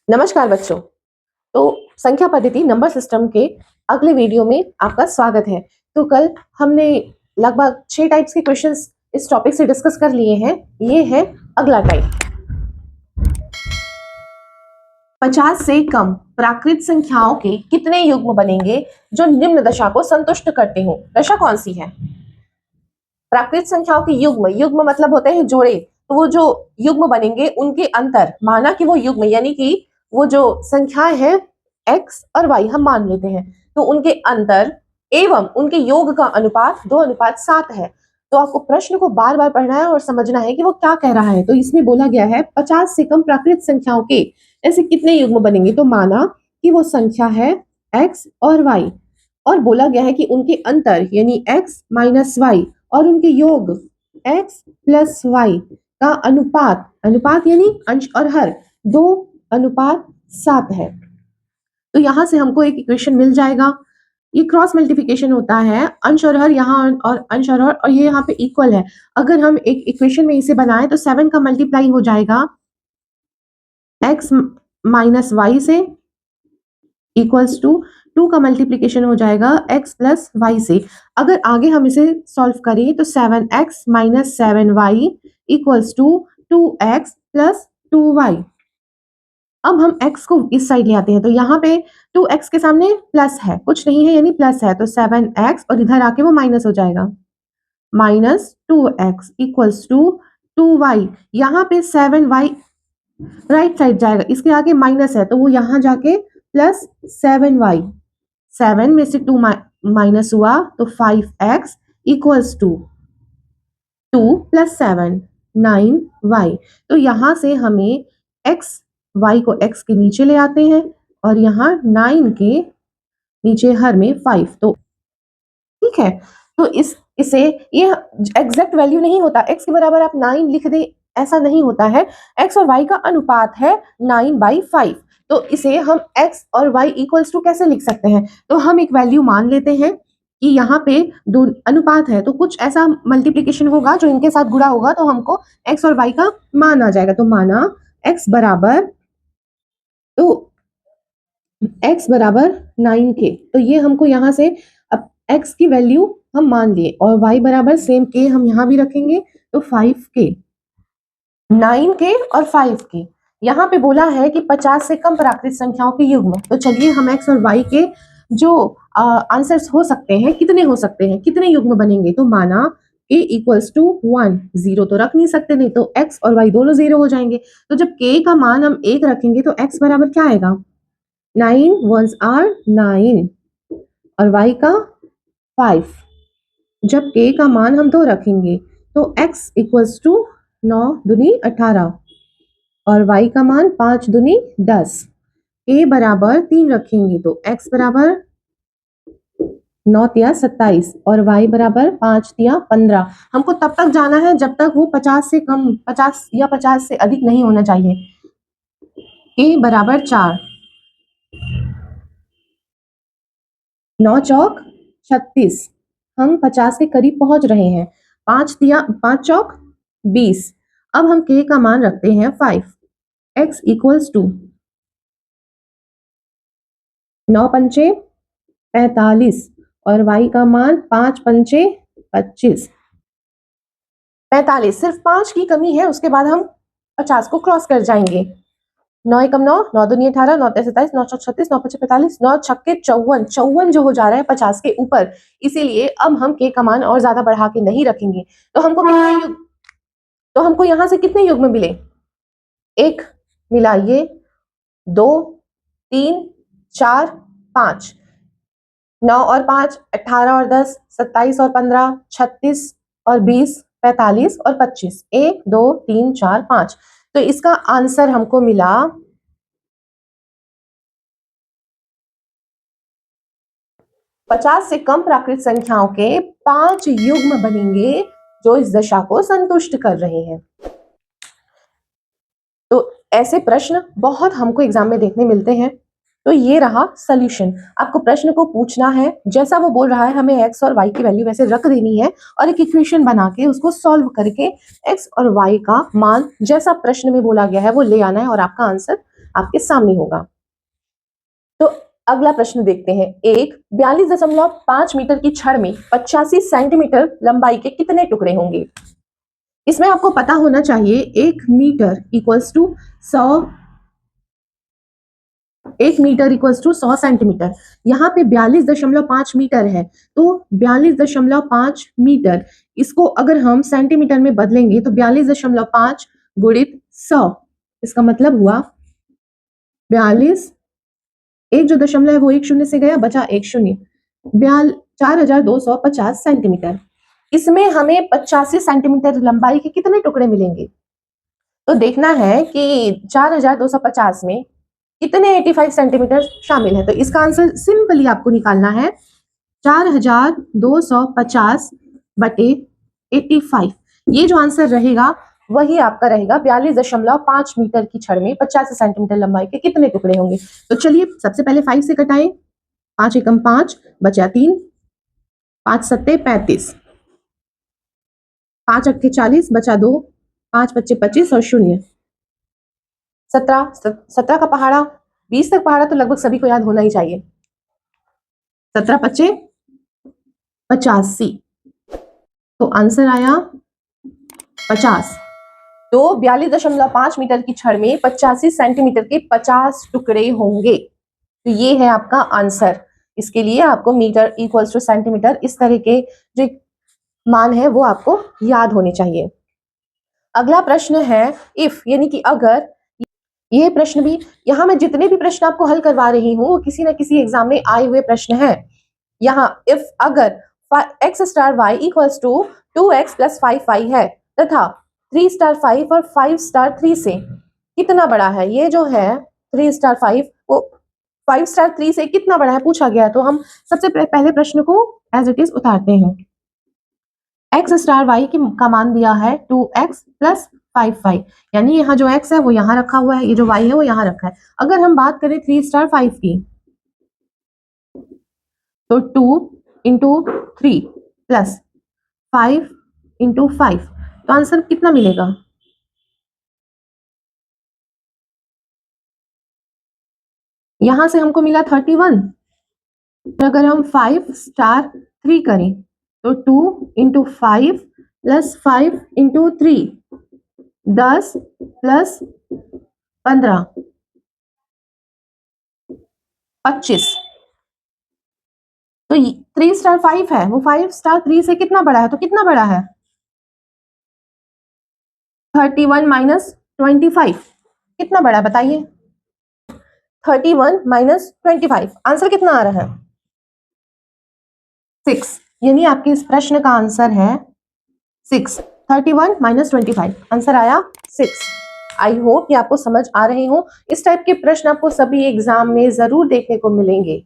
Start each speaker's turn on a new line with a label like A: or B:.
A: नमस्कार बच्चों। तो संख्या पद्धति नंबर सिस्टम के अगले वीडियो में आपका स्वागत है। तो कल हमने लगभग 6 टाइप्स के क्वेश्चंस इस टॉपिक से डिस्कस कर लिए हैं। ये है अगला टाइप। 50 से कम प्राकृत संख्याओं के कितने युग्म बनेंगे जो निम्न दशा को संतुष्ट करते हो? दशा कौन सी है? प्राकृत संख्याओं के युग्म, युग्म मतलब होते हैं जोड़े। तो वो जो युग्म बनेंगे उनके अंतर, माना कि वो युग्म यानी कि वो जो संख्याएं हैं x और y हम मान लेते हैं, तो उनके अंतर एवं उनके योग का अनुपात 2:7 है। तो आपको प्रश्न को बार बार पढ़ना है और समझना है कि वो क्या कह रहा है। तो इसमें बोला गया है 50 से कम प्राकृत संख्याओं के ऐसे कितने युग्म बनेंगे। तो माना कि वो संख्या है x और y और बोला गया है कि उनके अंतर यानी x माइनस वाई और उनके योग x प्लस वाई का अनुपात, अनुपात यानी अंश और हर 2:7 है। तो यहां से हमको एक इक्वेशन मिल जाएगा। ये क्रॉस मल्टीप्लिकेशन होता है, अंश और हर यहाँ और अंश और हर और ये यहाँ पे इक्वल है। अगर हम एक इक्वेशन में इसे बनाएं तो 7 का मल्टीप्लाई हो जाएगा x माइनस वाई से इक्वल्स टू 2 का मल्टीप्लिकेशन हो जाएगा x प्लस वाई से। अगर आगे हम इसे सॉल्व करें तो 7x minus 7y equals to 2x plus 2y। अब हम x को इस साइड ले आते हैं तो यहाँ पे 2x के सामने प्लस है, कुछ नहीं है यानी प्लस है, तो 7x और इधर आके वो माइनस हो जाएगा, minus 2x equals to 2y। यहाँ पे 7y राइट साइड जाएगा, इसके आगे माइनस है तो वो यहाँ जाके प्लस 7y, 7 में से 2 माइनस हुआ तो 5x equals to 2 plus 7 9y। तो यहाँ से हमें x y को x के नीचे ले आते हैं और यहाँ 9 के नीचे हर में 5। तो ठीक है, तो इसे ये एग्जैक्ट वैल्यू नहीं होता, x के बराबर आप 9 लिख दे ऐसा नहीं होता है। x और y का अनुपात है 9/5। तो इसे हम x और y इक्वल्स टू कैसे लिख सकते हैं? तो हम एक वैल्यू मान लेते हैं कि यहाँ पे दो अनुपात है तो कुछ ऐसा मल्टीप्लिकेशन होगा जो इनके साथ गुणा होगा तो हमको x और y का मान आ जाएगा। तो माना x बराबर, तो x बराबर 9 के, तो ये हमको यहाँ से अब x की वैल्यू हम मान लिए और y बराबर सेम के हम यहाँ भी रखेंगे तो 5 के, 9 के और 5 के। यहाँ पे बोला है कि 50 से कम प्राकृत संख्याओं के युग्म। तो चलिए हम x और y के जो आंसर्स हो सकते हैं, कितने हो सकते हैं, कितने युग्म बनेंगे। तो माना k इक्वल्स टू 1, 0 तो रख नहीं सकते, नहीं तो x और y दोनों 0 हो जाएंगे। तो जब k का मान हम 1 रखेंगे तो x बराबर क्या आएगा, 9 1s are 9 और y का 5। जब k का मान हम 2 रखेंगे तो x इक्वल्स टू 9 दूनी 18 और y का मान 5 दूनी 10। k बराबर 3 रखेंगे तो x बराबर 9 तिया 27 और y बराबर 5 तिया 15। हमको तब तक जाना है जब तक वो 50 से कम, 50 या 50 से अधिक नहीं होना चाहिए। k बराबर 4, 9 चौक 36, हम 50 के करीब पहुंच रहे हैं। 5 चौक 20। अब हम k का मान रखते हैं 5, x इक्वल्स टू 9 पंचे 45 और y का मान 5 पंचे 25। 45, सिर्फ 5 की कमी है, उसके बाद हम 50 को क्रॉस कर जाएंगे। 9 एकम 9, 9 दूनी 18, 9 तिया 27, 9 चौक 36, 9 पंचे 45, 9 छक्के 54, 54 जो हो जा रहा है 50 के ऊपर। इसीलिए अब हम k का मान और ज्यादा बढ़ा के नहीं रखेंगे। तो हमको कितने युग, तो हमको यहाँ से कितने युग्म मिले, 1 मिला, ये 2 3 4 5, 9 और 5 18 और 10 27 और 15 36 और 20 45 और 25, 1 2 3 4 5। तो इसका आंसर हमको मिला 50 से कम प्राकृत संख्याओं के 5 युग्म बनेंगे जो इस दशा को संतुष्ट कर रहे हैं। तो ऐसे प्रश्न बहुत हमको एग्जाम में देखने मिलते हैं। तो ये रहा सॉल्यूशन। आपको प्रश्न को पूछना है, जैसा वो बोल रहा है हमें x और y की वैल्यू वैसे रख देनी है और एक इक्वेशन बना के उसको सॉल्व करके x और y का मान जैसा प्रश्न में बोला गया है वो ले आना है और आपका आंसर आपके सामने होगा। तो अगला प्रश्न देखते हैं। एक 42.5 मीटर की छड़ में 85 सेंटीमीटर लंबाई के कितने टुकड़े होंगे? इसमें आपको पता होना चाहिए 1 मीटर इक्वल्स टू 100 सेंटीमीटर। यहाँ पे 42.5 मीटर है, तो 42.5 मीटर, इसको अगर हम सेंटीमीटर में बदलेंगे तो 42.5 गुणित 100, इसका मतलब हुआ 42, एक जो दशमलव है वो एक शून्य से गया, बचा एक शून्य, 4250 सेंटीमीटर। इसमें हमें 85 सेंटीमीटर लंबाई के कितने टुकड़े मिलेंगे? तो देखना है कि 4250 में कितने 85 सेंटीमीटर शामिल है। तो इसका आंसर सिंपली आपको निकालना है 4250 बटे 85। ये जो आंसर रहेगा वही आपका रहेगा। 42.5 मीटर की छड़ में 85 सेंटीमीटर लंबाई के कितने टुकड़े होंगे? तो चलिए सबसे पहले 5 से कटाएं। 5 एकम 5, बचा 3, 5 सत्ते 35, 5 अट्ठे 40, बचा 2, 5 पच्चे 25 और शून्य 17। 17 का पहाड़ा, 20 तक पहाड़ा तो लगभग सभी को याद होना ही चाहिए। 17 पच्चे 85, तो आंसर आया 50। तो 42.5 मीटर की छड़ में 85 सेंटीमीटर के 50 टुकड़े होंगे। तो ये है आपका आंसर। इसके लिए आपको मीटर इक्वल्स टू सेंटीमीटर, इस तरह के जो मान है वो आपको याद होने चाहिए। अगला प्रश्न है इफ, यानी कि अगर। ये प्रश्न भी, यहाँ मैं जितने भी प्रश्न आपको हल करवा रही हूँ वो किसी ना किसी एग्जाम में आए हुए प्रश्न हैं। यहाँ इफ अगर x star y equals to 2x plus 5y है तथा 3 स्टार 5 और 5 स्टार 3 से कितना बड़ा है? ये जो है 3 स्टार 5 वो 5 स्टार 3 से कितना बड़ा है पूछा गया है। तो हम सबसे पहले प्रश्न को एज इट इज उतारते हैं। x स्टार y का मान दिया है 2x प्लस 5y, यानी यहाँ जो x है वो यहाँ रखा हुआ है, ये जो y है वो यहाँ रखा है। अगर हम बात करें 3 स्टार 5 की, तो 2 इंटू 3 प्लस 5 इंटू 5, तो आंसर कितना मिलेगा? यहां से हमको मिला 31। अगर हम 5 स्टार 3 करें तो 2 इंटू 5 प्लस 5 इंटू 3, 10 प्लस 15, 25। तो 3 स्टार 5 है, वो 5 स्टार 3 से कितना बड़ा है? तो कितना बड़ा है? 31 माइनस 25 कितना बड़ा है बताइए? 31 माइनस 25, आंसर कितना आ रहा है? 6। यानी आपके इस प्रश्न का आंसर है 6। 31 माइनस 25, आंसर आया 6। आई होप कि आपको समझ आ रहे हो। इस टाइप के प्रश्न आपको सभी एग्जाम में जरूर देखने को मिलेंगे।